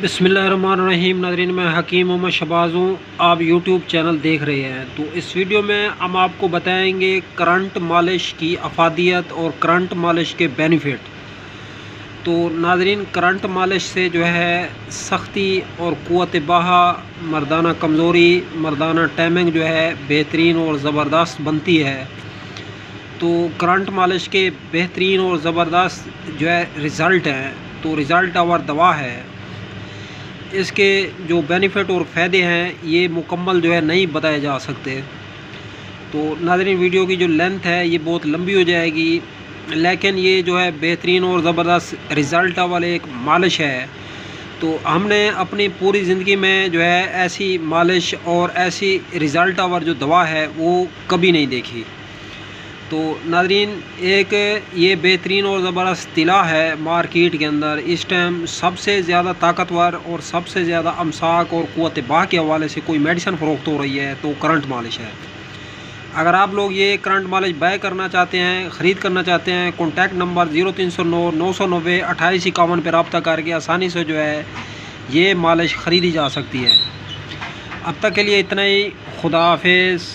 बिस्मिल्लाहिर्रहमानिर्रहीम। नाज़रीन, मैं हकीम मोहम्मद शहबाज हूँ। आप यूट्यूब चैनल देख रहे हैं। तो इस वीडियो में हम आपको बताएंगे करंट मालिश की अफादियत और करंट मालिश के बेनिफिट। तो नाज़रीन, करंट मालिश से जो है सख्ती और क़ुव्वत बाहा, मर्दाना कमज़ोरी, मर्दाना टाइमिंग जो है बेहतरीन और ज़बरदस्त बनती है। तो करंट मालिश के बेहतरीन और ज़बरदस्त जो है रिज़ल्ट हैं। तो रिज़ल्ट और दवा है। इसके जो बेनिफिट और फ़ायदे हैं ये मुकम्मल जो है नहीं बताए जा सकते। तो नाज़रीन, वीडियो की जो लेंथ है ये बहुत लंबी हो जाएगी, लेकिन ये जो है बेहतरीन और ज़बरदस्त रिज़ल्ट वाले एक मालिश है। तो हमने अपनी पूरी ज़िंदगी में जो है ऐसी मालिश और ऐसी रिज़ल्ट और जो दवा है वो कभी नहीं देखी। तो नाज़रीन, एक ये बेहतरीन और ज़बरदस्त तिला है मार्केट के अंदर। इस टाइम सबसे ज़्यादा ताकतवर और सबसे ज़्यादा अमसाक और क़ुव्वत बाह के हवाले से कोई मेडिसिन फ़रोख्त हो रही है तो करंट मालिश है। अगर आप लोग ये करंट मालिश बाय करना चाहते हैं, ख़रीद करना चाहते हैं, कॉन्टैक्ट नंबर 0309 990 2851 पर रब्ता करके आसानी से जो है ये मालिश ख़रीदी जा सकती है। अब तक के लिए इतना ही। खुदा हाफिज़।